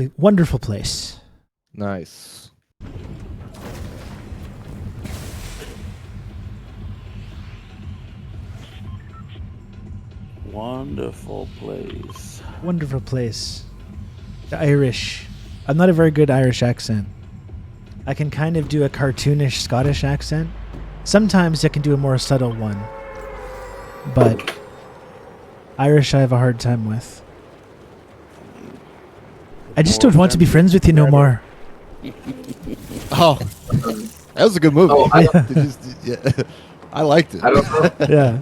lovely, wonderful place. Nice. Wonderful place. Wonderful place. The Irish. I'm not a very good Irish accent. I can kind of do a cartoonish Scottish accent. Sometimes I can do a more subtle one. But Irish I have a hard time with. I just don't want to be friends with you no more. Oh, that was a good movie. Oh, I liked it. I don't know. Yeah.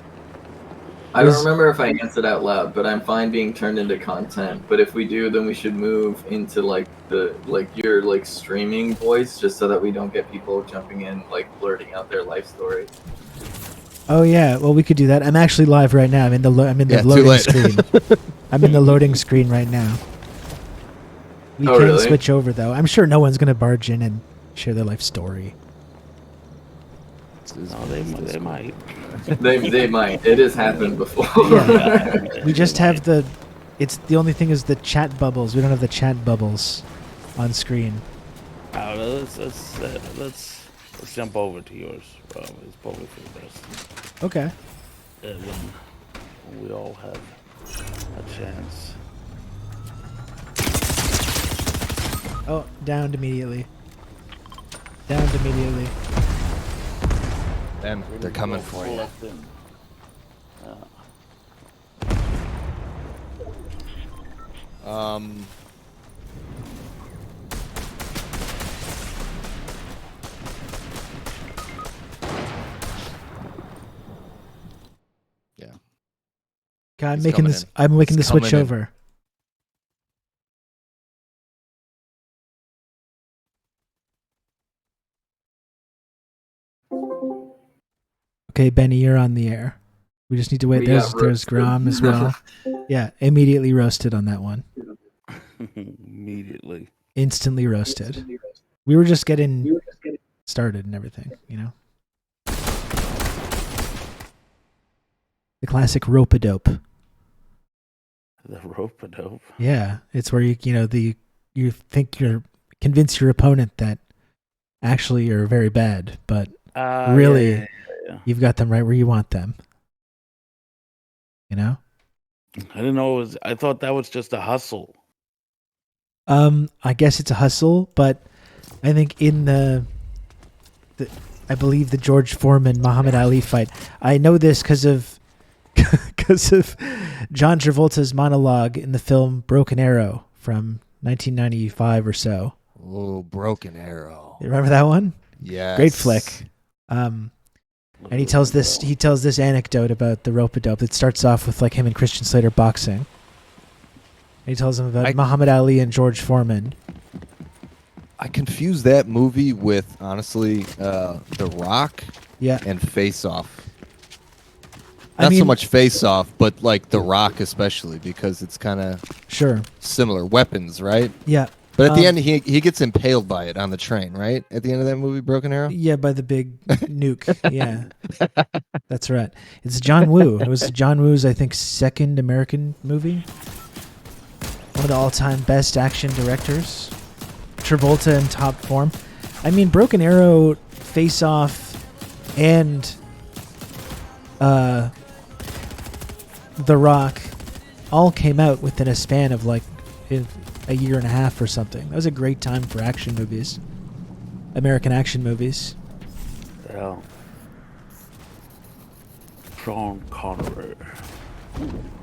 I don't remember if I answered out loud, but I'm fine being turned into content. But if we do, then we should move into your streaming voice, just so that we don't get people jumping in, blurting out their life story. Oh yeah, well we could do that. I'm actually live right now. I'm in the too loading late. screen. I'm in the loading screen right now. We can really? switch over though. I'm sure no one's gonna barge in and share their life story. No, they might. They might. It has happened before. We just have the. It's the only thing is the chat bubbles. We don't have the chat bubbles on screen. Let's jump over to yours, Rob. It's probably for the best. Okay. When we all have a chance. Oh, downed immediately. Downed immediately. And they're coming for you. Yeah. Okay, I'm He's making coming this. in. I'm making the He's switch coming in. over. Okay, Benny, you're on the air. We just need to wait. We There's got roasted. Grom as well. Yeah, immediately roasted on that one. Immediately. Instantly roasted. We were just getting started and everything, you know. The classic rope-a-dope. The rope-a-dope. Yeah, it's where you think convince your opponent that actually you're very bad, but really Yeah. you've got them right where you want them. You know? I didn't know it was. I thought that was just a hustle. I guess it's a hustle, but I think in I believe the George Foreman Muhammad Ali fight. I know this because of John Travolta's monologue in the film Broken Arrow from 1995 or so. Oh, Broken Arrow. You remember that one? Yeah. Great flick. And he tells this anecdote about the rope-a-dope that starts off with like him and Christian Slater boxing. And he tells him about Muhammad Ali and George Foreman. I confuse that movie with, honestly, The Rock and Face Off. Not so much Face Off, but like The Rock especially, because it's kind of similar weapons, right? Yeah. But at the end, he gets impaled by it on the train, right? At the end of that movie, Broken Arrow? Yeah, by the big nuke. Yeah. That's right. It's John Woo. It was John Woo's, I think, second American movie. One of the all-time best action directors. Travolta in top form. I mean, Broken Arrow, Face Off, and The Rock all came out within a span of like a year and a half or something. That was a great time for action movies. American action movies. Yeah. Sean Connery.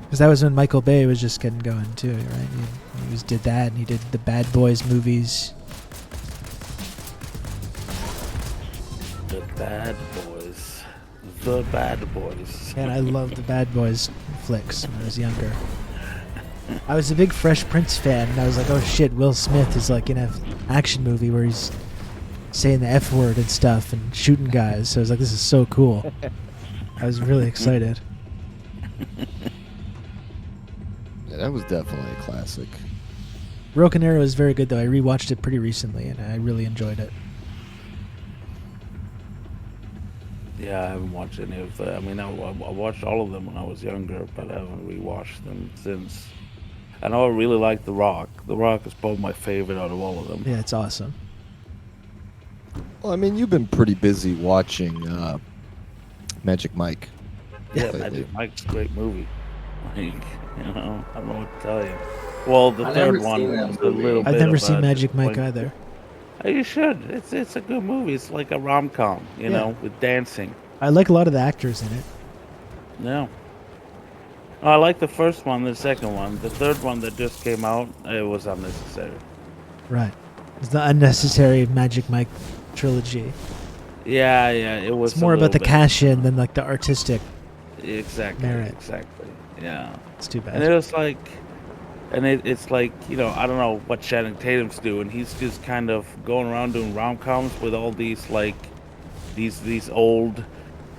Because that was when Michael Bay was just getting going too, right? He did that, and he did the Bad Boys movies. The Bad Boys. The Bad Boys. And I loved the Bad Boys flicks when I was younger. I was a big Fresh Prince fan, and I was like, oh shit, Will Smith is like in an action movie where he's saying the F word and stuff and shooting guys. So I was like, this is so cool. I was really excited. Yeah, that was definitely a classic. Broken Arrow is very good, though. I rewatched it pretty recently, and I really enjoyed it. Yeah, I haven't watched any of that. I mean, I watched all of them when I was younger, but I haven't rewatched them since. I know I really like The Rock, The Rock is probably my favorite out of all of them. Yeah, it's awesome. Well, I mean, you've been pretty busy watching Magic Mike. Yeah, lately. Magic Mike's a great movie. Like, you know, I don't know what to tell you. Well, the I've third never one seen that was a movie. little bit I've never of seen a Magic Mike disappointment. either. You should. It's a good movie. It's like a rom-com, you know, with dancing. I like a lot of the actors in it. Yeah. I like the first one, the second one. The third one that just came out, it was unnecessary. Right. It's the unnecessary Magic Mike trilogy. Yeah, it was. It's more about the cash-in than like the artistic. Exactly. merit. Exactly. Yeah. It's too bad. And it was like, it's like, you know, I don't know what Channing Tatum's doing. He's just kind of going around doing rom-coms with all these like, these old,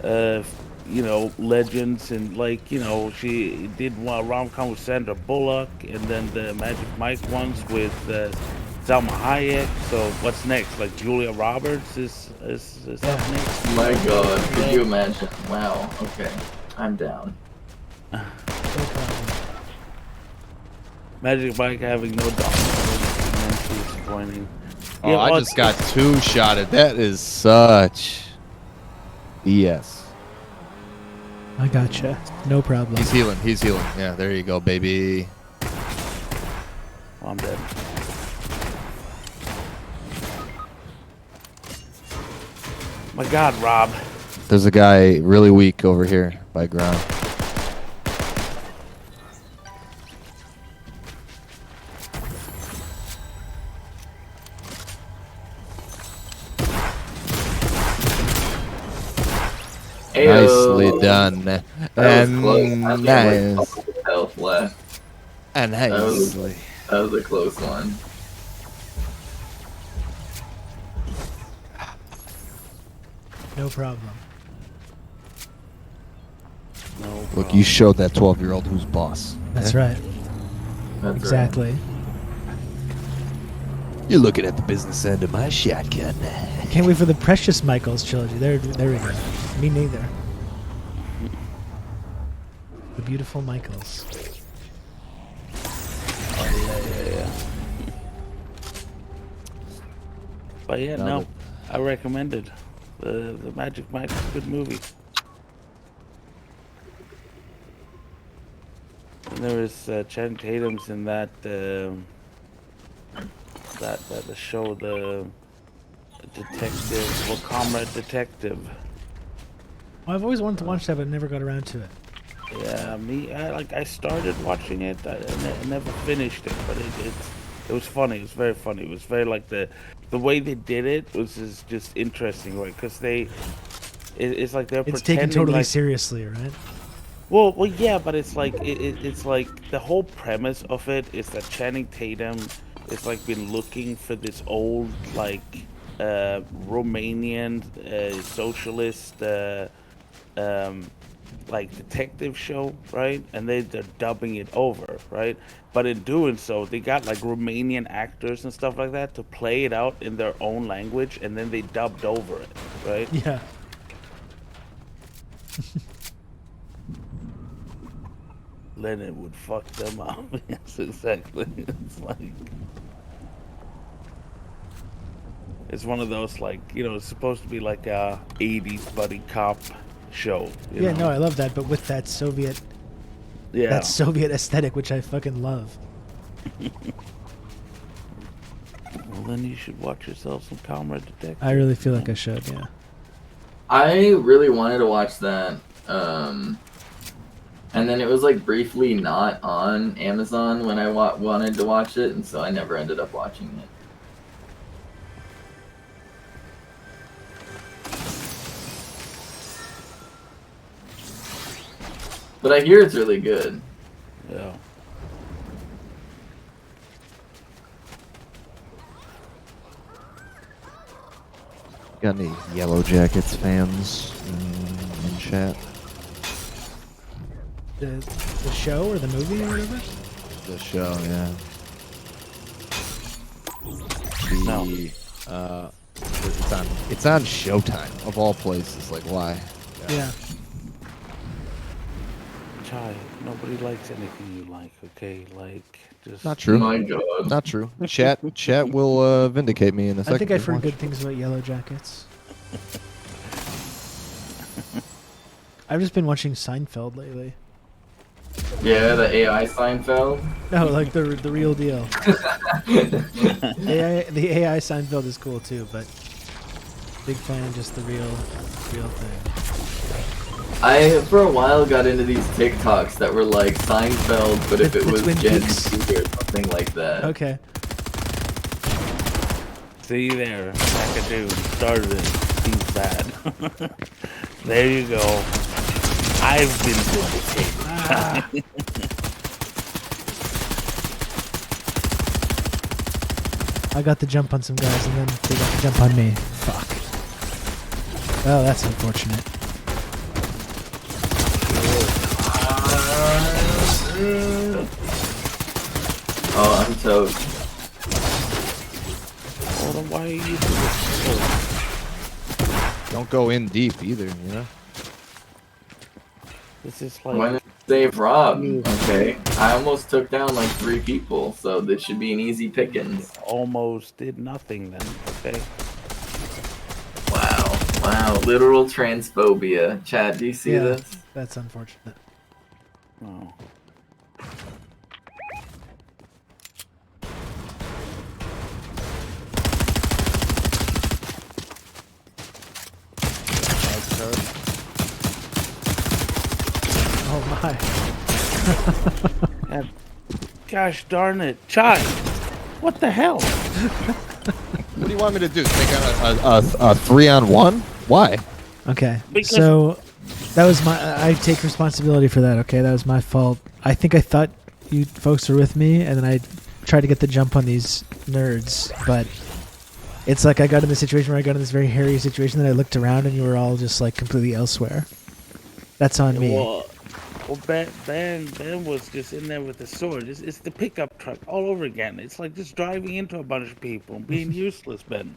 you know, legends, and like, you know, she did one rom-com with Sandra Bullock, and then the Magic Mike ones with Salma Hayek. So what's next? Like Julia Roberts is up next. My God, could you imagine? Wow. Okay, I'm down. Magic Mike having no dog is immensely disappointing. Oh, Yeah, I well, just got two-shotted. That is such BS. I gotcha. No problem. He's healing. He's healing. Yeah, there you go, baby. I'm dead. My God, Rob. There's a guy really weak over here by ground. Nicely done. That And was close. I had, like, nice. health left. And nicely. That was a close one. No problem. No Look, problem. you showed that 12-year-old who's boss. That's Eh? right. That's Exactly. You're looking at the business end of my shotgun. Can't wait for the Precious Michaels trilogy. There we go. Me neither. The beautiful Michaels. Yeah. But yeah, no, I recommend it. The Magic Mike's a good movie. And there is Channing Tatum's in that the show, the detective or comrade detective. Well, I've always wanted to watch that, but never got around to it. Yeah, I started watching it. I never finished it, but it was funny. It was very funny. It was very like the way they did it was just interesting, right? Because it's like they're It's pretending taken totally like, seriously, right? well, yeah, but it's like it's like the whole premise of it is that Channing Tatum is like been looking for this old like Romanian socialist like detective show, right? And they're dubbing it over, right? But in doing so, they got like Romanian actors and stuff like that to play it out in their own language, and then they dubbed over it, right? Yeah. Then it would fuck them up. Yes, exactly. It's like, it's one of those like, you know, it's supposed to be like a 80s buddy cop show. You Yeah, know? no, I love that, but with that Soviet aesthetic, which I fucking love. Well, then you should watch yourself some Comrade Detective. I really feel like I should, yeah. I really wanted to watch that, and then it was like briefly not on Amazon when I wanted to watch it, and so I never ended up watching it. But I hear it's really good. Yeah. Got any Yellow Jackets fans in chat? The show or the movie or whatever? The show, yeah. It's on Showtime of all places. Like, why? Yeah. Chai, nobody likes anything you like, okay? Like, just... Not true. My God. Not true. Chat will vindicate me in a second. I think I've Just heard watch. good things about Yellow Jackets. I've just been watching Seinfeld lately. Yeah, the AI Seinfeld. No, like the real deal. The AI Seinfeld is cool too, but big fan of just the real thing. I, for a while, got into these TikToks that were like Seinfeld, but if it was Twin Gen Peaks. Z or something like that. Okay. See there, McAdoo started it. He's bad. There you go. I've been vindicated. I got the jump on some guys, and then they got the jump on me. Fuck. Oh, that's unfortunate. Oh, I'm toast. Well, then why are you doing this? Don't go in deep either, you know? This is Why like... not save Rob? Okay. I almost took down like 3 people, so this should be an easy pickings. Almost did nothing then, okay? Wow. Wow. Literal transphobia. Chad, do you see this? That's unfortunate. Oh. Oh my. And gosh darn it. Chai! What the hell? What do you want me to do? Take out a 3-on-1? Why? Okay. Because- So that was I take responsibility for that, okay? That was my fault. I thought you folks were with me, and then I tried to get the jump on these nerds, but it's like I got in the situation where I got in this very hairy situation, then I looked around and you were all just like completely elsewhere. That's on me. Well, Ben was just in there with the sword. It's the pickup truck all over again. It's like just driving into a bunch of people and being useless, Ben.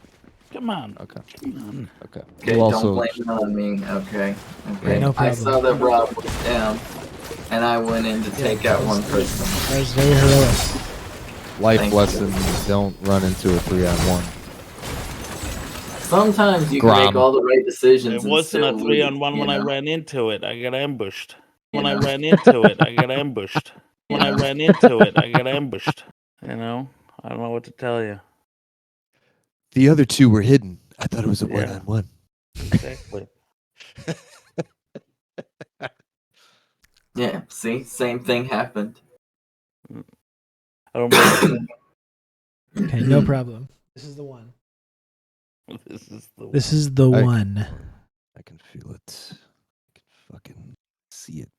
Come on. Okay. Come on. Okay. Okay, We'll don't blame it on me. Okay. Okay. no I problem. saw that Rob was down, and I went in to take out one person. That was very heroic. Life Thank lesson: don't run into a 3-on-1. Sometimes you Grom. can make all the right decisions. It and wasn't a still 3-on-1 lose, when you I know? ran into it. I got ambushed. You When I know? ran into it, I got ambushed. When I Yeah. ran into it, I got ambushed. You know? I don't know what to tell you. The other 2 were hidden. I thought it was a Yeah. 1-on-1. Exactly. Yeah. See, same thing happened. I don't believe Okay, no problem. This is the one. it. This is the This is the I- one. I can feel it. I can fucking see it.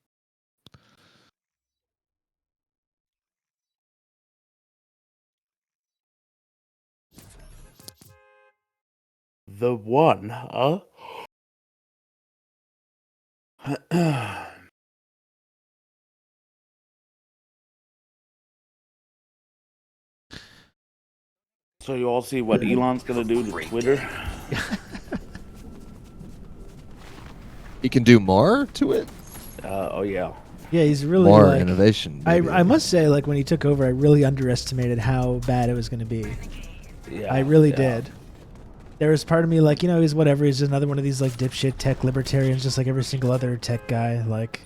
one, huh? So you all see what Elon's gonna do to Twitter? He can do more to it. Oh yeah. Yeah, he's really More like, innovation. I maybe. must say, like, when he took over, I really underestimated how bad it was going to be. Yeah. I really yeah. did. There was part of me like, he's whatever. He's just another one of these like dipshit tech libertarians, just like every single other tech guy. Like,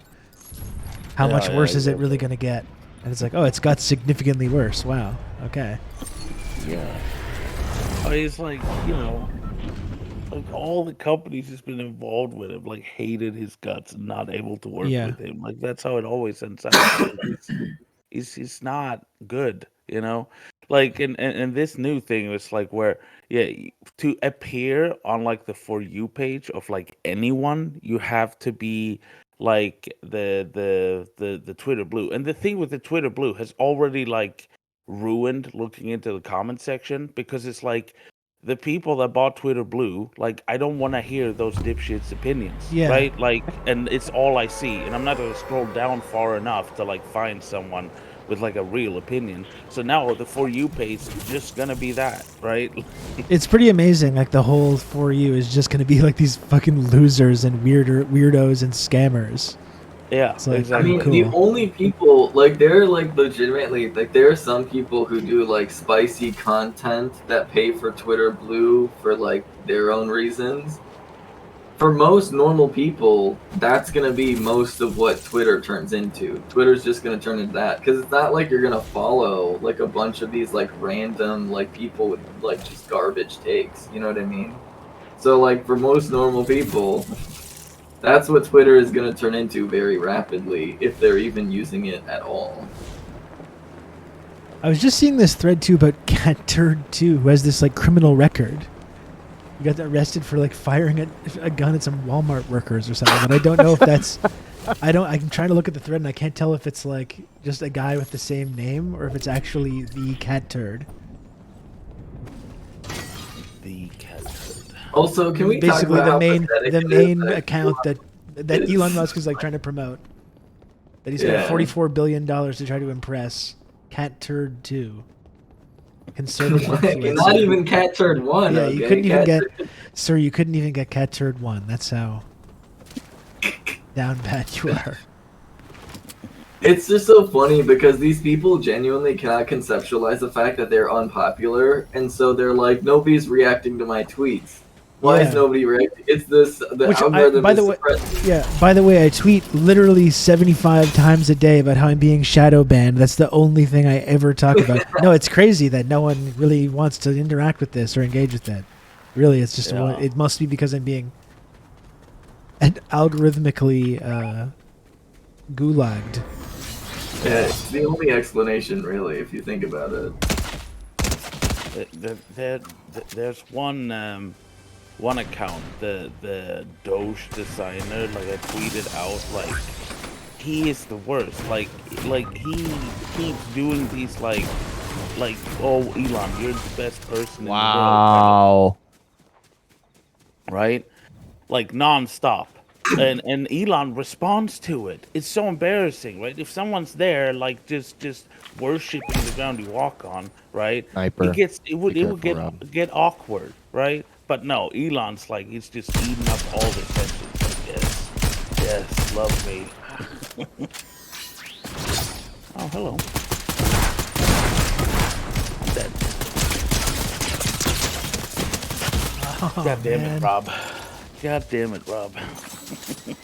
how Yeah, much yeah, worse is it exactly. really going to get? And it's like, oh, it's got significantly worse. Wow. Okay. Yeah. I mean, it's like, like all the companies he's been involved with have like hated his guts and not able to work Yeah. with him. Like that's how it always ends out. He's not good, Like and this new thing is like where to appear on like the For You page of like anyone, you have to be like the Twitter Blue. And the thing with the Twitter Blue has already like ruined looking into the comment section because it's like the people that bought Twitter Blue, like I don't want to hear those dipshits' opinions, Yeah. right? Like, and it's all I see, and I'm not gonna scroll down far enough to like find someone with like a real opinion. So now the For You page is just gonna be that, right? It's pretty amazing. Like the whole For You is just going to be like these fucking losers and weirdos and scammers. Yeah, like, exactly. I mean, cool. the only people, like, there are, like, legitimately, like, there are some people who do, like, spicy content that pay for Twitter Blue for, like, their own reasons. For most normal people, that's going to be most of what Twitter turns into. Twitter's just going to turn into that. Because it's not like you're going to follow, like, a bunch of these, like, random, like, people with, like, just garbage takes. You know what I mean? So, like, for most normal people, that's what Twitter is going to turn into very rapidly, if they're even using it at all. I was just seeing this thread too about Cat Turd 2, who has this like criminal record. He got arrested for like firing a gun at some Walmart workers or something. But I don't know if that's. I'm trying to look at the thread and I can't tell if it's like just a guy with the same name or if it's actually the Cat Turd. The Cat Turd. Also, can we basically talk about the main account that Elon Musk is like trying to promote? That he's got $44 billion to try to impress. Cat Turd 2. Conservative influencer. Not even Cat Turd 1. Yeah, okay? you couldn't even get... Sir, you couldn't even get Cat Turd 1. That's how down bad you are. It's just so funny because these people genuinely cannot conceptualize the fact that they're unpopular, and so they're like, nobody's reacting to my tweets. Why is nobody reacting? It's the algorithm. By the way, I tweet literally 75 times a day about how I'm being shadow banned. That's the only thing I ever talk about. No, it's crazy that no one really wants to interact with this or engage with that. Really, it's just it must be because I'm being algorithmically gulagged. Yeah, it's the only explanation, really, if you think about it. There's one account, the Doge designer, like I tweeted out, like he is the worst. Like he keeps doing these like oh Elon, you're the best person in the world. Right? Like non-stop. And Elon responds to it. It's so embarrassing, right? If someone's there, like just worshiping the ground you walk on, right? It would get awkward, right? But no, Elon's like he's just eating up all the attention. Like, yes, love me. Oh, hello. I'm dead. Oh, God damn it, Rob. God damn it, Rob.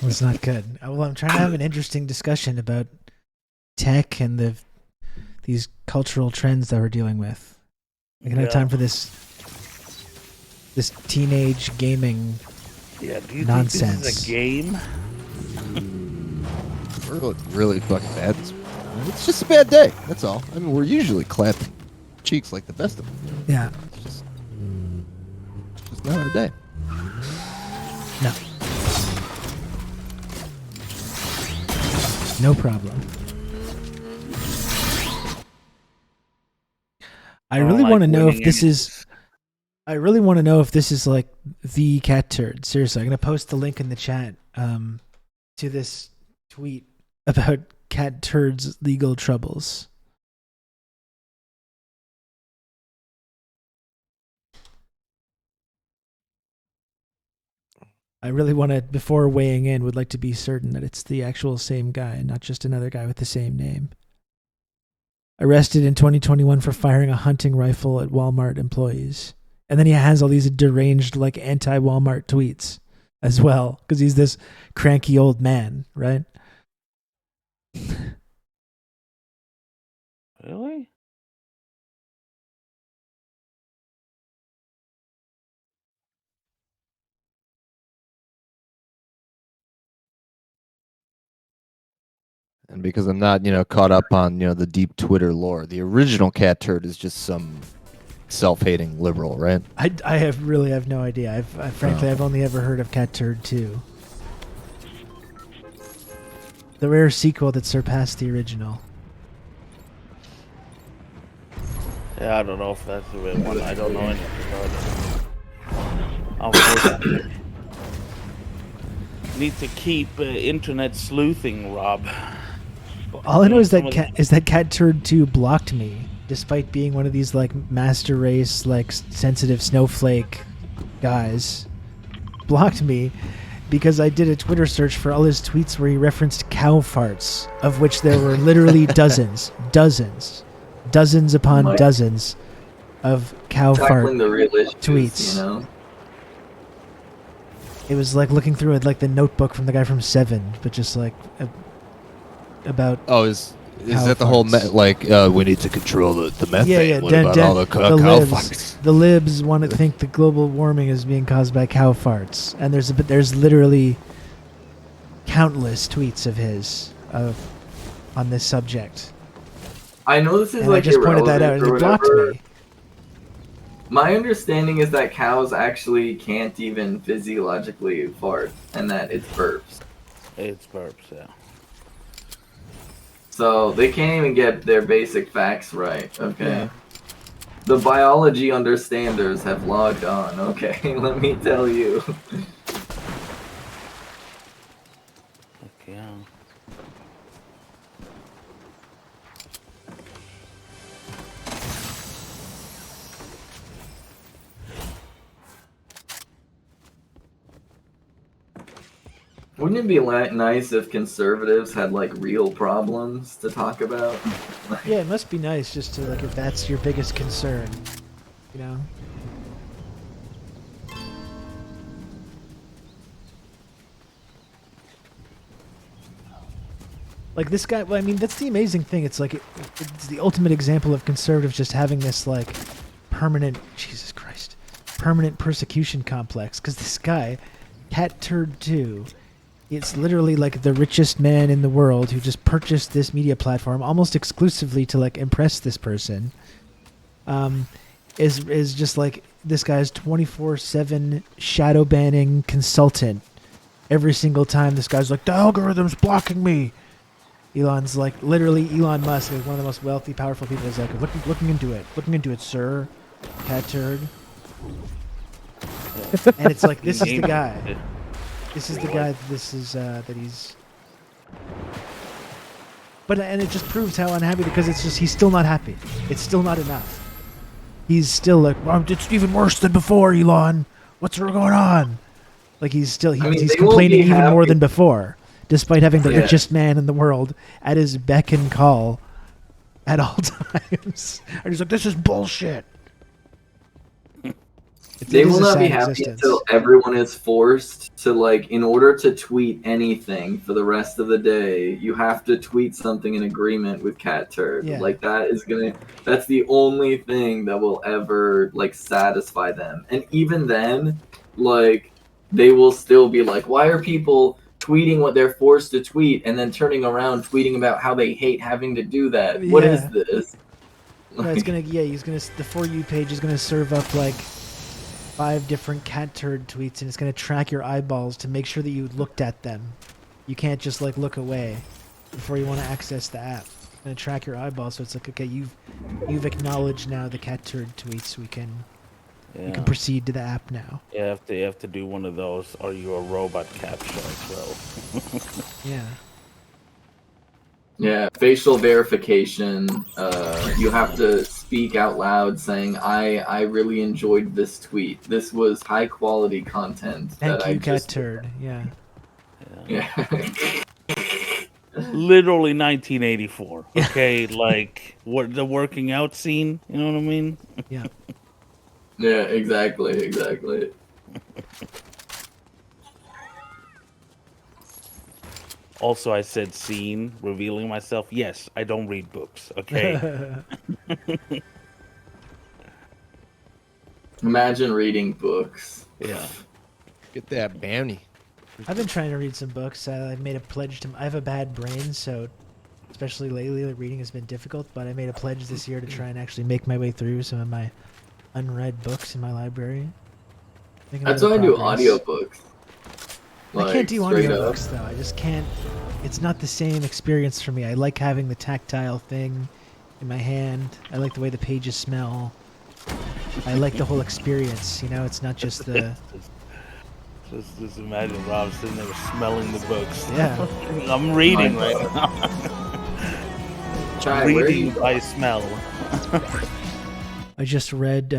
It's not good. Well, I'm trying to have an interesting discussion about tech and these cultural trends that we're dealing with. I can have time for this teenage gaming nonsense. Think this is a game? We're really fucking bad. It's just a bad day. That's all. I mean, we're usually clapping cheeks like the best of them. Yeah. It's just not our day. No. No problem. I really want to know if this is... I really want to know if this is like the Cat Turd. Seriously, I'm going to post the link in the chat to this tweet about Cat Turd's legal troubles. I really want to, before weighing in, would like to be certain that it's the actual same guy, not just another guy with the same name. Arrested in 2021 for firing a hunting rifle at Walmart employees. And then he has all these deranged, like, anti-Walmart tweets as well, because he's this cranky old man, right? Really? And because I'm not, caught up on, the deep Twitter lore, the original Cat Turd is just some self-hating liberal, right? I really have no idea. I've only ever heard of Cat Turd 2. The rare sequel that surpassed the original. Yeah, I don't know if that's the real one. I don't know anything about it. Need to keep internet sleuthing, Rob. All I know is that Cat Turd 2 blocked me, despite being one of these like master race, like sensitive snowflake guys. Blocked me, because I did a Twitter search for all his tweets where he referenced cow farts, of which there were literally dozens upon dozens of cow fart the real issues, tweets. You know? It was like looking through it like the Notebook from the guy from Seven, but just like about. Oh, is that the whole we need to control the methane? Yeah. What about all the cow farts? The libs want to think that global warming is being caused by cow farts, and there's literally countless tweets of his on this subject. I know this is and I just pointed that out, and it blocked me. My understanding is that cows actually can't even physiologically fart, and that it's burps. It's burps, yeah. So they can't even get their basic facts right, okay? Yeah. The biology understanders have logged on, okay? Let me tell you. Okay. Wouldn't it be nice if conservatives had like real problems to talk about? Yeah, it must be nice just to like if that's your biggest concern, you know. Like this guy, well, I mean, that's the amazing thing. It's like it's the ultimate example of conservatives just having this like permanent, Jesus Christ, permanent persecution complex. Because this guy, Cat Turd 2. It's literally like the richest man in the world who just purchased this media platform almost exclusively to like impress this person. Is just like this guy's 24/7 shadow banning consultant. Every single time this guy's like, the algorithm's blocking me. Elon's like, literally Elon Musk is one of the most wealthy, powerful people. Is like, looking into it, sir, Cat Turd. And it's like, this is the guy. This is the guy that he's... And it just proves how unhappy, because it's just, he's still not happy. It's still not enough. He's still like, it's even worse than before, Elon. What's going on? Like he's still, he's complaining even more than before, despite having the richest man in the world at his beck and call at all times. And he's like, this is bullshit. They will not be happy until everyone is forced to, like, in order to tweet anything for the rest of the day, you have to tweet something in agreement with Cat Turd. Yeah. Like, that's the only thing that will ever, like, satisfy them. And even then, like, they will still be like, why are people tweeting what they're forced to tweet and then turning around tweeting about how they hate having to do that? Yeah. What is this? No, it's gonna, the For You page is gonna serve up, like, 5 different Cat Turd tweets, and it's going to track your eyeballs to make sure that you looked at them. You can't just like look away before you want to access the app. It's going to track your eyeballs, so it's like, okay, you've acknowledged now the Cat We can proceed to the app now. Yeah, you have to do one of those. Are you a robot captcha as well? Yeah. Yeah, facial verification. You have to speak out loud saying, I really enjoyed this tweet. This was high quality content. Thank you, Cat Turd. Yeah. Literally 1984. Okay, like the working out scene. You know what I mean? Yeah. Yeah, exactly. Also, I said scene, revealing myself. Yes, I don't read books, okay? Imagine reading books. Yeah. Get that bounty. I've been trying to read some books. I've made a pledge I have a bad brain, so especially lately, reading has been difficult, but I made a pledge this year to try and actually make my way through some of my unread books in my library. That's why I do audiobooks. I can't do audiobooks though. I just can't. It's not the same experience for me. I like having the tactile thing in my hand. I like the way the pages smell. I like the whole experience. You know, it's not just the. Just imagine Rob sitting there smelling the books. Yeah. I'm reading right now. Reading by smell. I just read.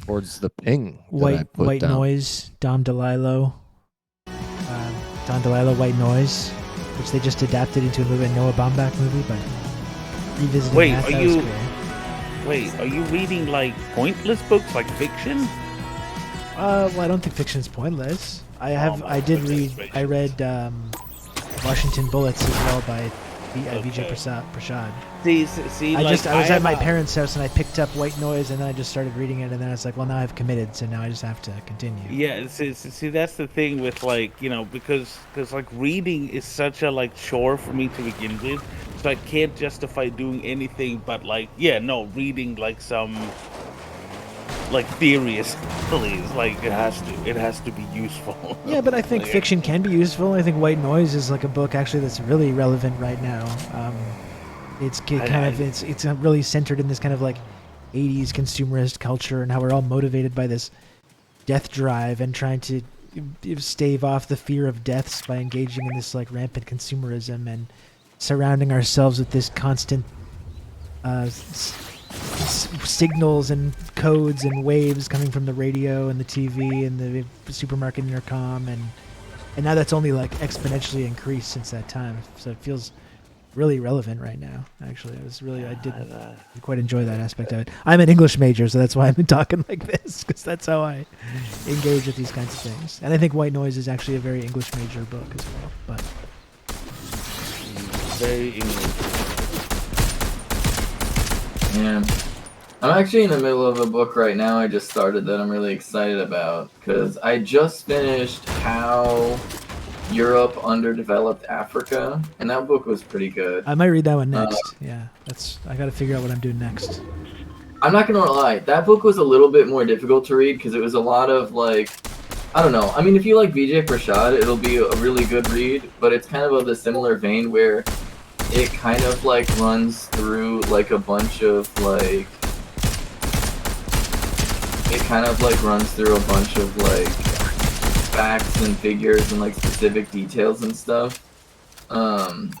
Towards the ping. White Noise, Dom DeLillo. on Delilah White Noise, which they just adapted into a movie, a Noah Baumbach movie, but revisiting that was great. Wait, are you reading like pointless books, like fiction? Well, I don't think fiction's pointless. I read Washington Bullets as well by Vijay Prashad. See, I was at my parents' house and I picked up White Noise and then I just started reading it and then I was like, well, now I've committed, so now I just have to continue. Yeah, see, that's the thing with like, because like reading is such a like chore for me to begin with, so I can't justify doing anything but like, reading like some like theories, please. Like it has to be useful. Yeah, but I think fiction can be useful. I think White Noise is like a book actually that's really relevant right now. It's really centered in this kind of like 80s consumerist culture and how we're all motivated by this death drive and trying to stave off the fear of deaths by engaging in this like rampant consumerism and surrounding ourselves with this constant signals and codes and waves coming from the radio and the TV and the supermarket intercom, and now that's only like exponentially increased since that time. So it feels really relevant right now. Actually, I did quite enjoy that aspect of it. I'm an English major, so that's why I've been talking like this, because that's how I engage with these kinds of things. And I think White Noise is actually a very English major book as well. But very English. Yeah. I'm actually in the middle of a book right now I just started that I'm really excited about, because I just finished How Europe Underdeveloped Africa, and that book was pretty good. I might read that one next. I got to figure out what I'm doing next. I'm not gonna lie, that book was a little bit more difficult to read because it was a lot of like, I don't know. I mean, if you like Vijay Prashad, it'll be a really good read, but it's kind of the similar vein where it kind of like runs through like a bunch of like, facts and figures and like specific details and stuff. And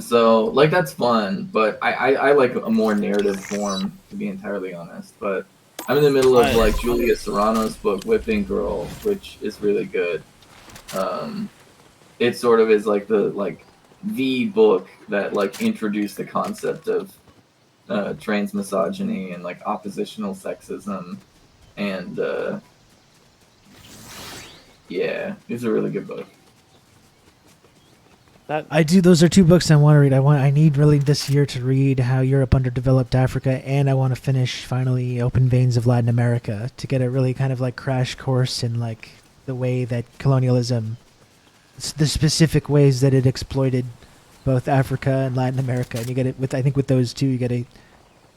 so like that's fun, but I like a more narrative form, to be entirely honest. But I'm in the middle of like Julia Serrano's book Whipping Girl, which is really good. It sort of is like the book that like introduced the concept of trans misogyny and like oppositional sexism, and it's a really good book. Those are two books I want to read. I need really this year to read How Europe Underdeveloped Africa, and I want to finish finally Open Veins of Latin America to get a really kind of like crash course in like the way that colonialism, the specific ways that it exploited both Africa and Latin America. And you get it with, I think with those two, you get a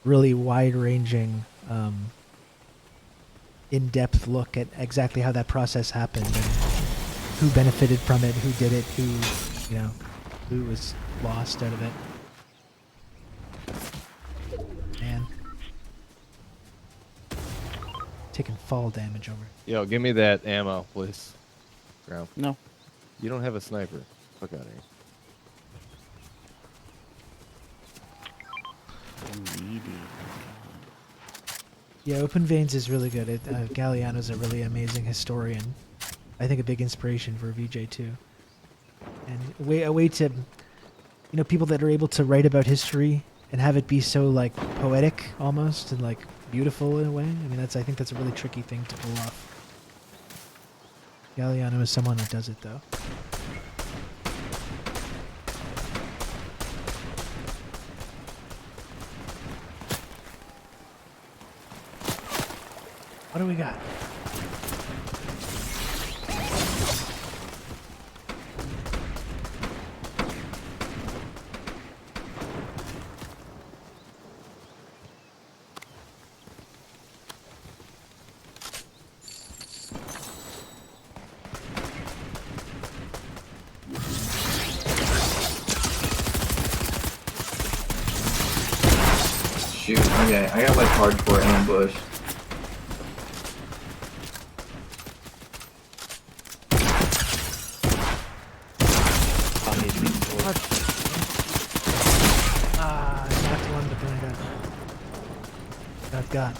really wide-ranging, in-depth look at exactly how that process happened and who benefited from it, who did it, who was lost out of it. Man. Taking fall damage over. Yo, give me that ammo, please. Ground. No. You don't have a sniper. Fuck out of here. Yeah, Open Veins is really good. Galliano's a really amazing historian. I think a big inspiration for VJ too. And a way to, people that are able to write about history and have it be so like poetic almost and like beautiful in a way. I mean, I think that's a really tricky thing to pull off. Galliano is someone that does it though. What do we got? Shoot, okay, I got like hardcore ambush. God.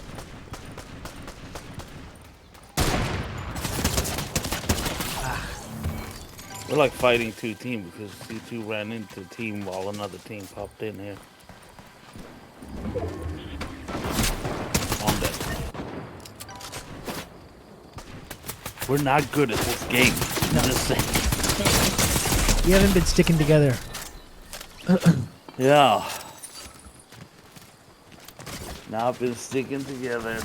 We're like fighting two teams because C2 ran into the team while another team popped in here. On that. We're not good at this game. I'm just saying. We haven't been sticking together. Yeah. Not been sticking together.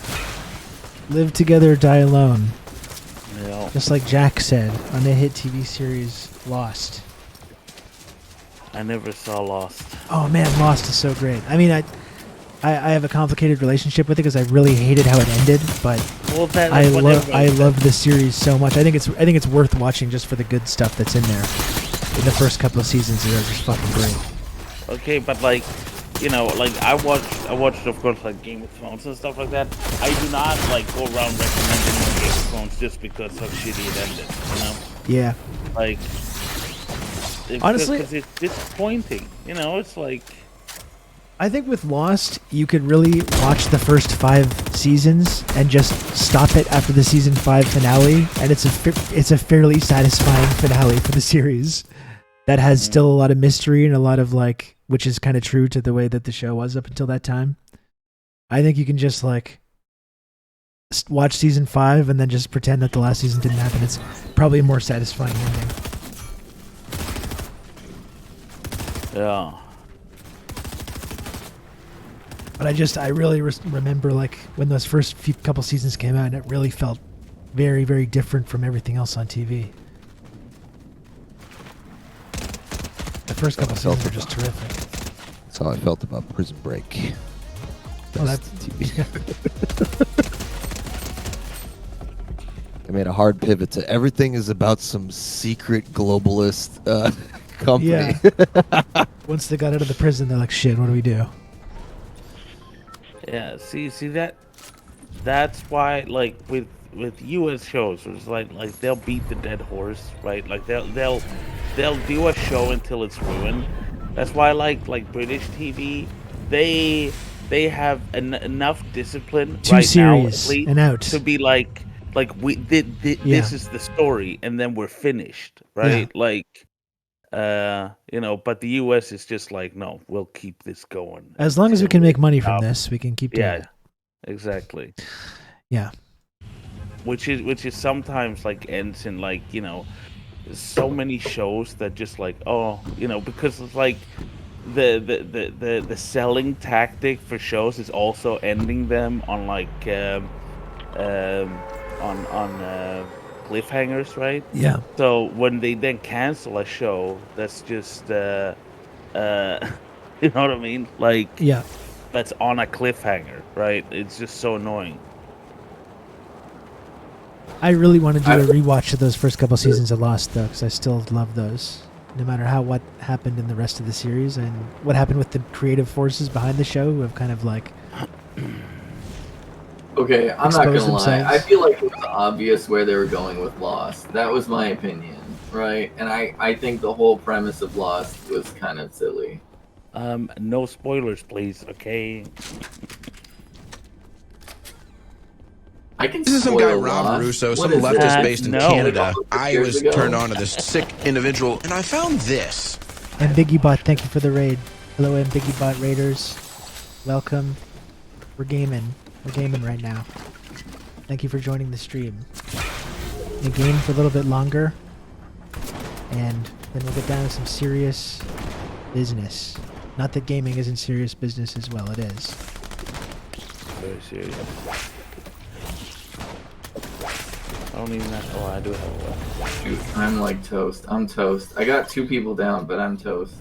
Live together, die alone. Yeah. Just like Jack said on the hit TV series Lost. I never saw Lost. Oh man, Lost is so great. I mean, I have a complicated relationship with it because I really hated how it ended, but Well, I loved the series so much. I think it's worth watching just for the good stuff that's in there. In the first couple of seasons, they're just fucking great. Okay, but like, you know, like I watched of course like Game of Thrones and stuff like that. I do not like go around recommending Game of Thrones just because of shitty it ended, you know? Yeah. Like, honestly, it's disappointing. You know, it's like. I think with Lost, you could really watch the first 5 seasons and just stop it after the season 5 finale, and it's a fairly satisfying finale for the series that has still a lot of mystery and a lot of like, which is kind of true to the way that the show was up until that time. I think you can just like watch season 5 and then just pretend that the last season didn't happen. It's probably a more satisfying ending. Yeah. But I really remember like when those first couple seasons came out, and it really felt very, very different from everything else on TV. The first couple seasons were just terrific. That's how I felt about Prison Break. Oh, that's TV. I made a hard pivot to everything is about some secret globalist company. Yeah. Once they got out of the prison, they're like, shit, what do we do? Yeah, see that's why like with US shows it's like they'll beat the dead horse, right? Like they'll do a show until it's ruined. That's why like British TV, they have enough discipline 2 right series now at least and out to be like we this is the story and then we're finished, right? Yeah. Like you know, but the US is just like, no, we'll keep this going. As long as we can make money from this, we can keep doing it. Exactly. Yeah. Which is sometimes like ends in like, you know, so many shows that just like, oh, you know, because it's like the selling tactic for shows is also ending them on like on cliffhangers, right? Yeah. So when they then cancel a show, that's just you know what I mean? Like, yeah, that's on a cliffhanger, right? It's just so annoying. I really want to do a rewatch of those first couple seasons of Lost, though, because I still love those. No matter what happened in the rest of the series and what happened with the creative forces behind the show, who have kind of like. Okay, I'm not gonna lie. I feel like it was obvious where they were going with Lost. That was my opinion, right? And I think the whole premise of Lost was kind of silly. No spoilers, please. Okay. This is some guy, Rob Russo, some leftist based in Canada. I was turned on to this sick individual, and I found this. And BiggieBot, thank you for the raid. Hello, BiggieBot Raiders. Welcome. We're gaming. We're gaming right now. Thank you for joining the stream. We game for a little bit longer, and then we'll get down to some serious business. Not that gaming isn't serious business as well, it is. Very serious. I don't even have. Oh, I do have one. Dude, I'm like toast. I'm toast. I got 2 people down, but I'm toast.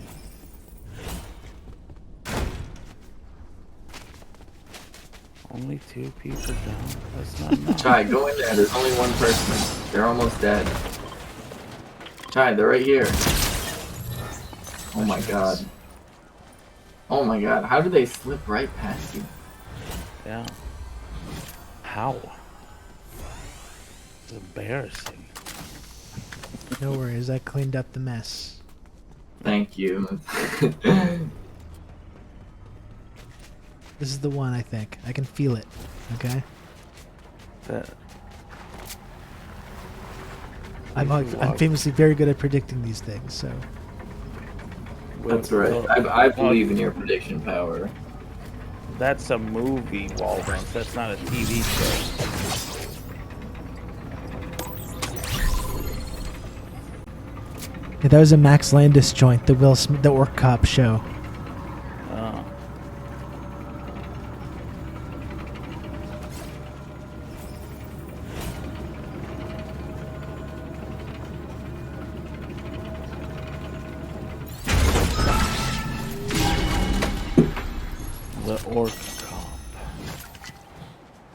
Only 2 people down. That's not enough. Chai, go in there. There's only 1 person. They're almost dead. Chai, they're right here. Oh my god. Oh my god. How did they slip right past you? Yeah. How? It's embarrassing. No worries, I cleaned up the mess. Thank you. This is the one, I think. I can feel it. Okay? I'm famously very good at predicting these things, so. That's right. I believe in your prediction power. That's a movie, Walrus. That's not a TV show. Yeah, that was a Max Landis joint, the Orc Cop show. Oh. The Orc Cop.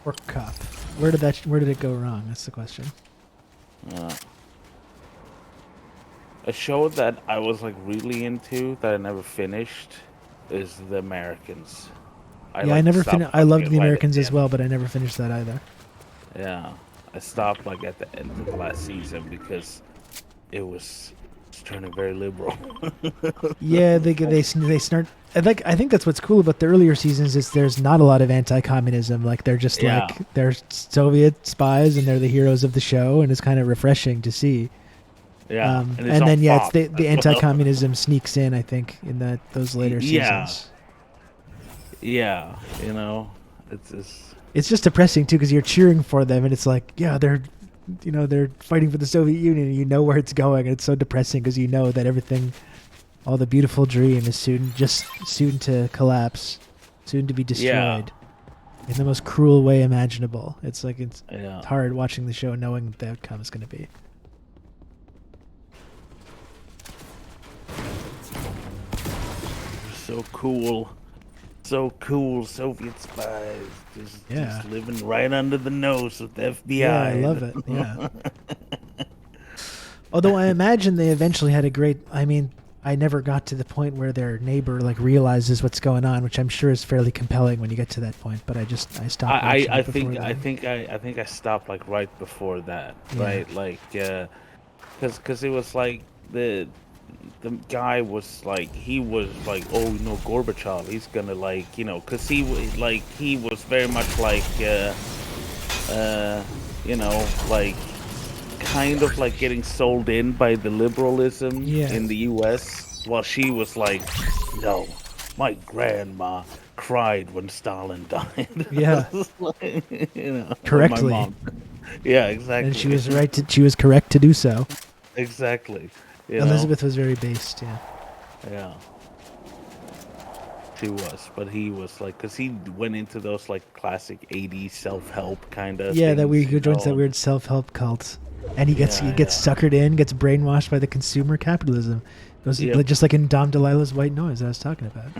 Orc Cop. Where did it go wrong? That's the question. A show that I was like really into that I never finished is The Americans. I never finished. I loved The Americans as well, but I never finished that either. Yeah, I stopped like at the end of the last season because it's turning very liberal. Yeah, they start. I think that's what's cool about the earlier seasons is there's not a lot of anti-communism. Like they're just like they're Soviet spies and they're the heroes of the show, and it's kind of refreshing to see. Yeah, and then it's the anti-communism sneaks in. I think in those later seasons. Yeah, it's just depressing too because you're cheering for them and it's like they're fighting for the Soviet Union and you know where it's going and it's so depressing because you know that everything, all the beautiful dream is soon to collapse, soon to be destroyed in the most cruel way imaginable. It's like it's hard watching the show knowing what the outcome is going to be. So cool, Soviet spies just living right under the nose with the FBI. Yeah, I love it. Yeah. Although I imagine they eventually had a great. I mean, I never got to the point where their neighbor like realizes what's going on, which I'm sure is fairly compelling when you get to that point. But I stopped. I think I stopped like right before that, right? Like, because it was like the guy was like Gorbachev, he's gonna because he was very much like kind of like getting sold in by the liberalism in the US, while she was like, no, my grandma cried when Stalin died. Yeah. Correctly. My mom. Yeah, exactly. And she was right. She was correct to do so. Exactly. Elizabeth was very based, Yeah. She was, but he was like, because he went into those like classic 80s self-help kind of things, he joins that weird self-help cult. And he gets suckered in, gets brainwashed by the consumer capitalism. Just like in Dom DeLillo's White Noise that I was talking about.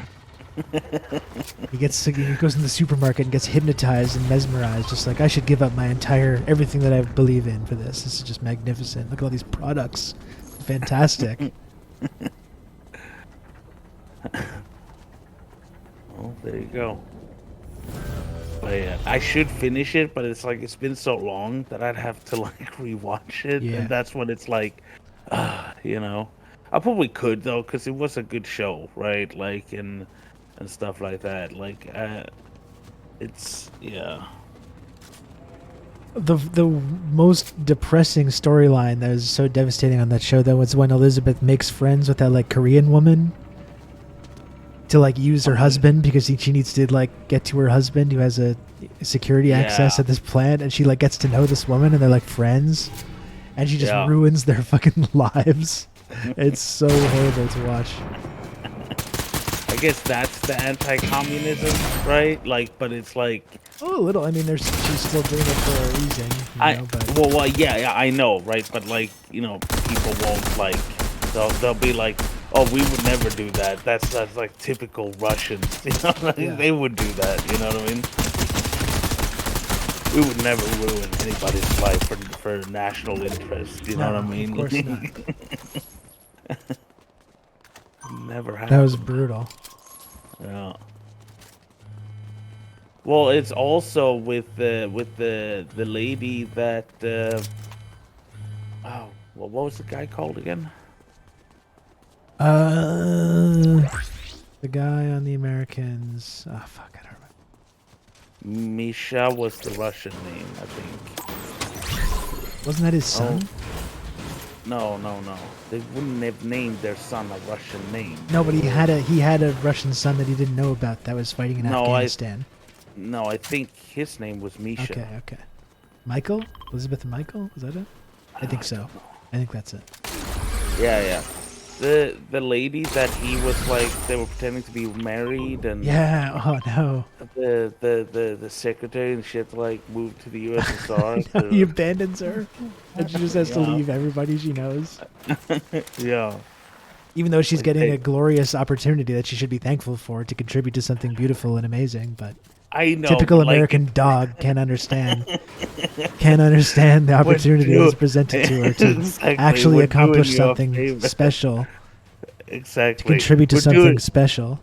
He goes in the supermarket and gets hypnotized and mesmerized, just like I should give up everything that I believe in for this. This is just magnificent. Look at all these products. Fantastic. Well, there you go. But yeah, I should finish it, but it's like it's been so long that I'd have to like rewatch it, and that's when it's like, I probably could though, because it was a good show, right? Like and stuff like that. Like, it's The most depressing storyline that was so devastating on that show though was when Elizabeth makes friends with that like Korean woman to like use her husband because she needs to like get to her husband who has a security access at this plant, and she like gets to know this woman and they're like friends, and she just ruins their fucking lives. It's so horrible to watch. I guess that's the anti-communism, right? Like, but it's like a little. I mean, she's still doing it for a reason. I know, right? But like, people won't like. They'll be like, oh, we would never do that. That's like typical Russians. They would do that. You know what I mean? We would never ruin anybody's life for national interest. You know what I mean? Of course not. Never happened. That was brutal. Yeah. Well, it's also with the lady that what was the guy called again? The guy on the Americans. Oh fuck, I don't remember. Misha was the Russian name, I think. Wasn't that his son? No. They wouldn't have named their son a Russian name. No, but he had a Russian son that he didn't know about that was fighting in Afghanistan. I think his name was Misha. Okay. Michael? Elizabeth and Michael? Is that it? I think so. I think that's it. Yeah. The lady that he was like, they were pretending to be married, and oh no, the secretary and shit like moved to the USSR. No, he abandons her, and she just has to leave everybody she knows. Yeah. Even though she's getting a glorious opportunity that she should be thankful for to contribute to something beautiful and amazing, but I know typical American dog can't understand the opportunity that was presented to her to actually accomplish something special. Exactly. To contribute to something special.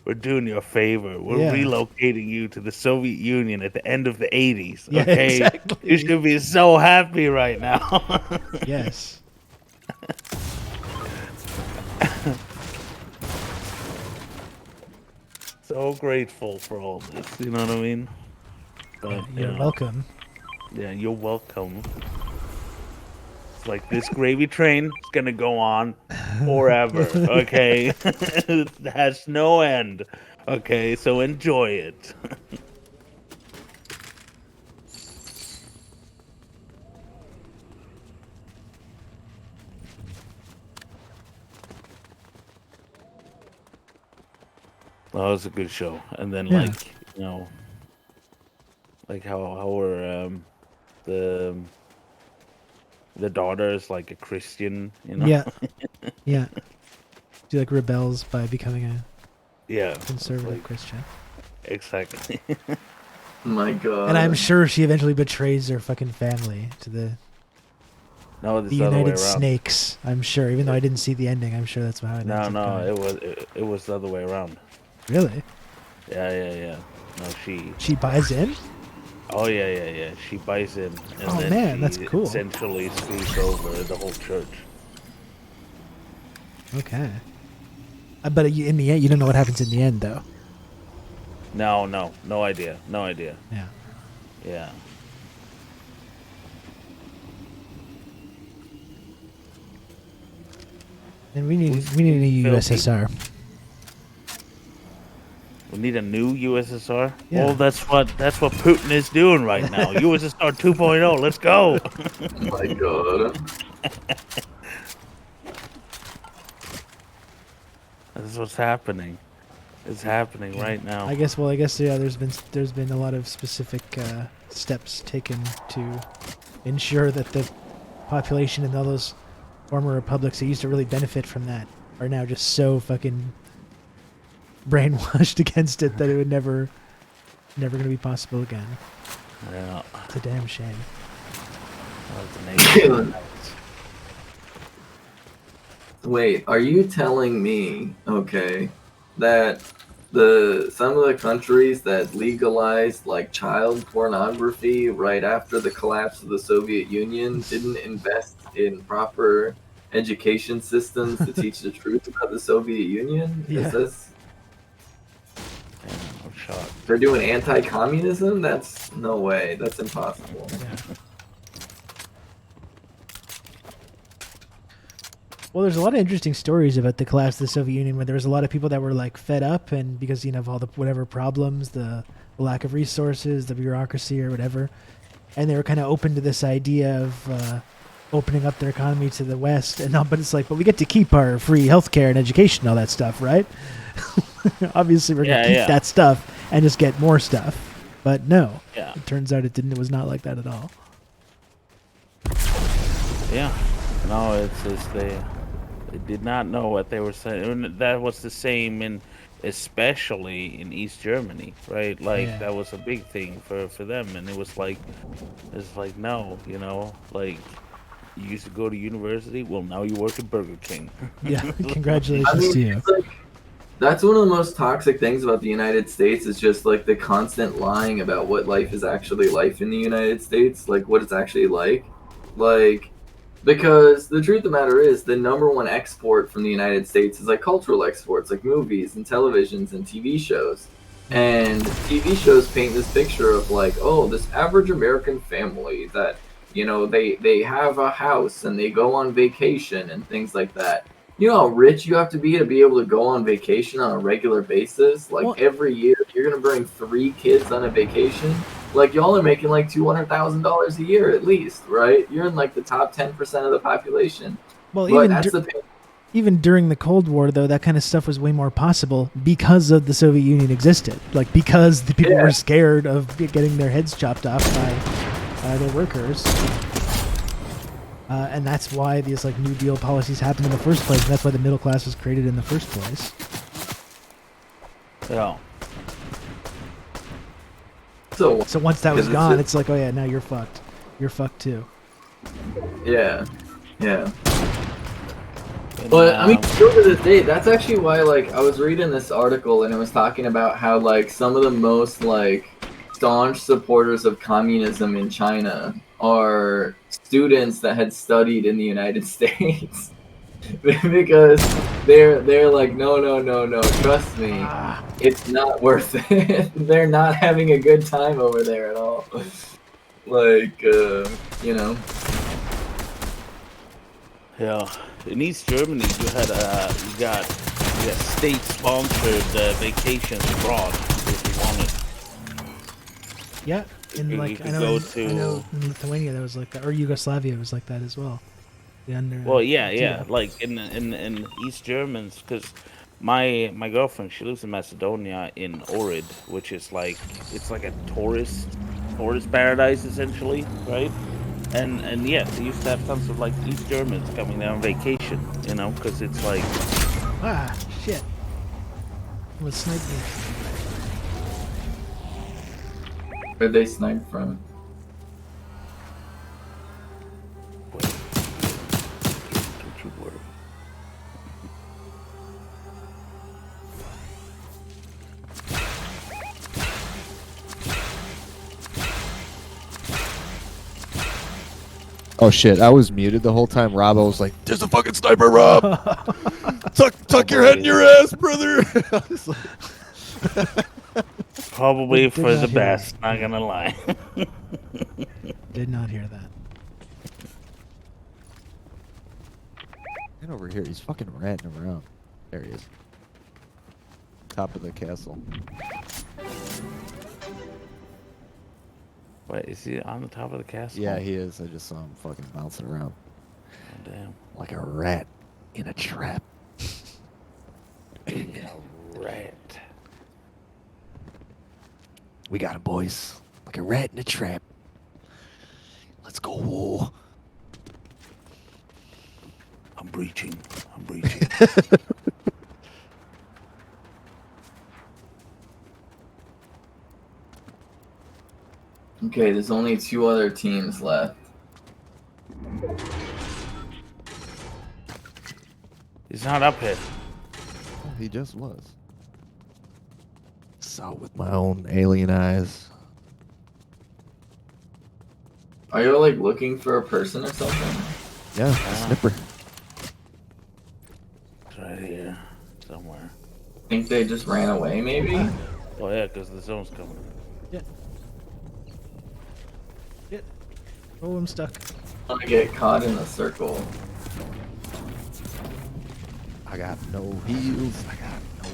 We're doing you a favor. We're relocating you to the Soviet Union at the end of the 80s. Yeah, okay? Exactly. You should be so happy right now. Yes. So grateful for all this. You know what I mean? But, you're welcome. Yeah, you're welcome. It's like this gravy train is gonna go on forever. Okay, it has no end. Okay, so enjoy it. Well, it was a good show, and then like like how we're the daughter is like a Christian, you know. Yeah. She like rebels by becoming a conservative like, Christian. Exactly. My God. And I'm sure she eventually betrays her fucking family to the United Snakes. I'm sure, even though I didn't see the ending, I'm sure that's how it ends. It was the other way around. Really? Yeah. No, she buys in. Oh yeah. She buys in, and then man, that's cool. Essentially screws over the whole church. Okay. But in the end, you don't know what happens in the end, though. No idea. Yeah. And we need a new USSR. We need a new USSR. Yeah. Well, that's what Putin is doing right now. USSR 2.0. Let's go. Oh my God. This is what's happening. It's happening right now. I guess there's been a lot of specific steps taken to ensure that the population in all those former republics that used to really benefit from that are now just so fucking brainwashed against it that it would never going to be possible again. Yeah. It's a damn shame. Wait, are you telling me, that some of the countries that legalized like child pornography right after the collapse of the Soviet Union didn't invest in proper education systems to teach the truth about the Soviet Union? Yeah. Is this? I'm shocked. They're doing anti-communism? That's no way. That's impossible. Yeah. Well, there's a lot of interesting stories about the collapse of the Soviet Union where there was a lot of people that were like fed up and because of all the whatever problems, the lack of resources, the bureaucracy or whatever, and they were kind of open to this idea of opening up their economy to the West. And but it's like, but we get to keep our free healthcare and education, and all that stuff, right? Obviously, we're gonna keep that stuff and just get more stuff. But no, it turns out it didn't. It was not like that at all. Yeah, no, it's just they did not know what they were saying. And that was the same especially in East Germany, right? Like that was a big thing for them, and it's like no, like you used to go to university. Well, now you work at Burger King. Yeah, congratulations to you. That's one of the most toxic things about the United States is just like the constant lying about what life is actually like in the United States, like what it's actually like. Because the truth of the matter is the #1 export from the United States is like cultural exports, like movies and televisions and TV shows. And TV shows paint this picture of like, oh, this average American family that You know, they have a house and they go on vacation and things like that. You know how rich you have to be able to go on vacation on a regular basis? Like every year, you're gonna bring 3 kids on a vacation. Like y'all are making like $200,000 a year at least, right? You're in like the top 10% of the population. Well, but even during the Cold War, though, that kind of stuff was way more possible because of the Soviet Union existed. Like, because the people were scared of getting their heads chopped off by their workers. And that's why these, like, New Deal policies happened in the first place. And that's why the middle class was created in the first place. Yeah. So once that was gone, it's like, oh yeah, now you're fucked. You're fucked too. Yeah. Yeah. But I mean, still to this day, that's actually why, like, I was reading this article and it was talking about how, like, some of the most, like, staunch supporters of communism in China are students that had studied in the United States. Because they're like, no, trust me, it's not worth it. They're not having a good time over there at all. Like, you know. Yeah, in East Germany, you got state-sponsored vacations abroad if you wanted. Yeah, and like I know in Lithuania that was like that, or Yugoslavia was like that as well. Well, yeah, like in East Germans, because my girlfriend, she lives in Macedonia in Ohrid, which is like it's like a tourist paradise essentially, right? And yeah, they used to have tons of like East Germans coming there on vacation, you know, because it's like shit. Let's snipe me. Where'd they snipe from? Oh shit, I was muted the whole time. Rob was like, "There's a fucking sniper, Rob! tuck your head in your ass, brother!" Probably for the best, not gonna lie. Did not hear that. Get over here, he's fucking ratting around. There he is. Top of the castle. Wait, is he on the top of the castle? Yeah, he is. I just saw him fucking bouncing around. Oh, damn. Like a rat in a trap. A rat. We got him, boys. Like a rat in a trap. Let's go. I'm breaching. Okay, there's only 2 other teams left. He's not up here. Oh, he just was. Saw it with my own alien eyes. Are you like looking for a person or something? Yeah, a snipper. It's right here, somewhere. Think they just ran away, maybe? Oh yeah, because the zone's coming. Yeah. Oh, I'm stuck. I'm gonna get caught in a circle. I got no heals. I got no.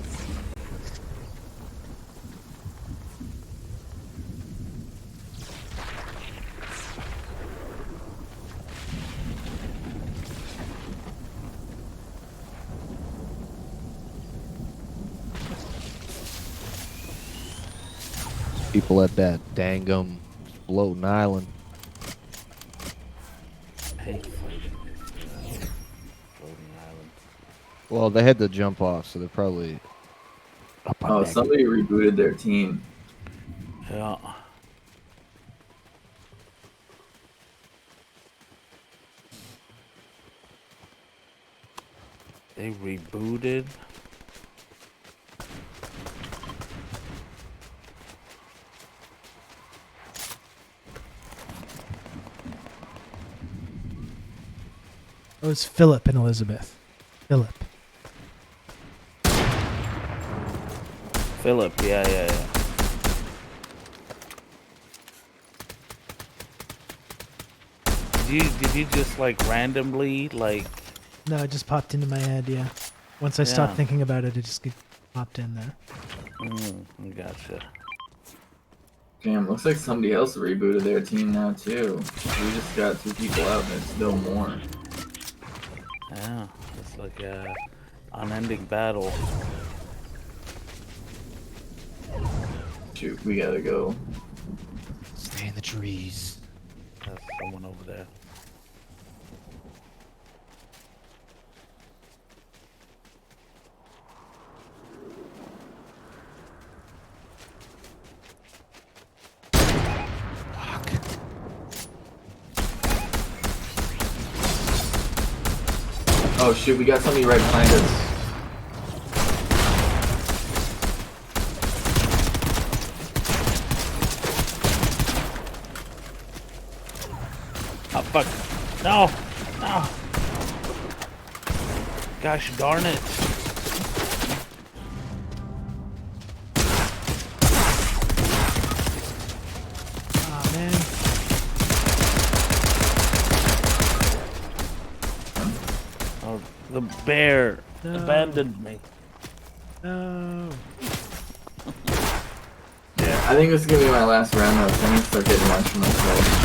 People at that dangum floating island. Well, they had to jump off, so they're probably up on deck. Somebody rebooted their team. Yeah. They rebooted. Oh, it's Philip and Elizabeth. Philip, yeah. Did you just like randomly like? No, it just popped into my head. Yeah. Once I stopped thinking about it, it just popped in there. Gotcha. Damn, looks like somebody else rebooted their team now too. We just got 2 people out, and there's still more. Yeah, it's like a unending battle. Shoot, we gotta go. Stay in the trees. There's someone over there. Oh shoot, we got somebody right behind us. Oh fuck! No! No! Gosh darn it! Oh man. Oh, the bear abandoned me. No. Yeah, I think this is gonna be my last round though, so I need to start getting lunch for myself.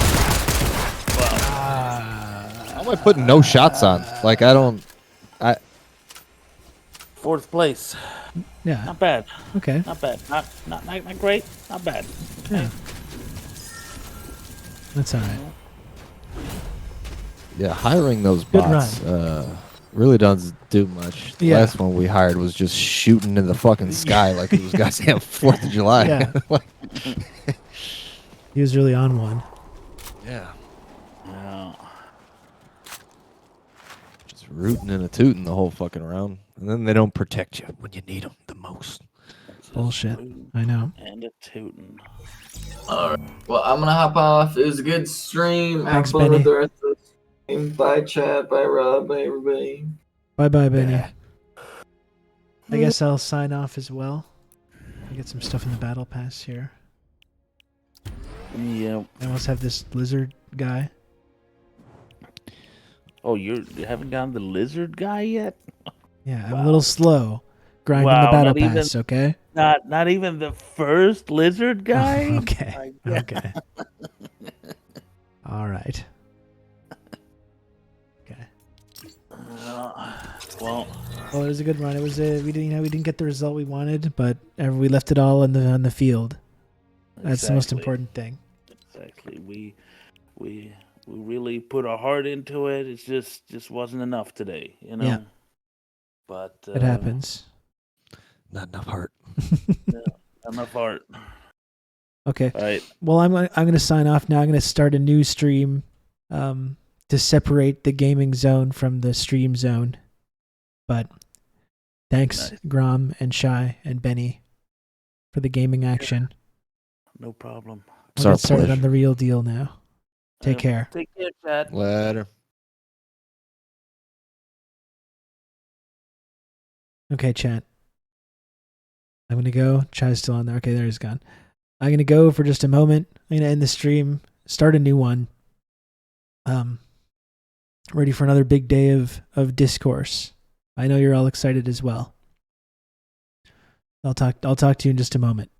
How am I putting no shots on? Like, I 4th place. Yeah. Not bad. Okay. Not bad. Not great. Not bad. Yeah. That's alright. Yeah, hiring those Good bots really doesn't do much. The last one we hired was just shooting in the fucking sky like it was goddamn 4th of July. Yeah. He was really on one. Yeah. Yeah. Just rooting and a tooting the whole fucking round. And then they don't protect you when you need them the most. Bullshit. I know. And a tootin'. Alright. Well, I'm gonna hop off. It was a good stream. Thanks, Have fun Benny. with the rest of the stream. Bye, chat. Bye, Rob. Bye, everybody. Bye-bye, Benny. Yeah. I guess I'll sign off as well. I get some stuff in the battle pass here. Yep. I almost have this lizard guy. Oh, you haven't gotten the lizard guy yet? Yeah, I'm a little slow grinding the battle pass, okay? Not even the first lizard guy? Okay. Okay. All right. Okay. Well, it was a good run. It was we didn't get the result we wanted, but we left it all on the field. That's the most important thing. Exactly. We really put our heart into it. It just wasn't enough today, you know. Yeah. But it happens. Not enough heart. Not enough heart. Okay. All right. Well, I'm going to sign off now. I'm going to start a new stream to separate the gaming zone from the stream zone. But thanks, Grom and Shy and Benny, for the gaming action. No problem. We'll get started on the real deal now. Take care. Take care, chat. Later. Okay, chat. I'm going to go. Chai's still on there. Okay, there he's gone. I'm going to go for just a moment. I'm going to end the stream, start a new one. Ready for another big day of discourse. I know you're all excited as well. I'll talk to you in just a moment.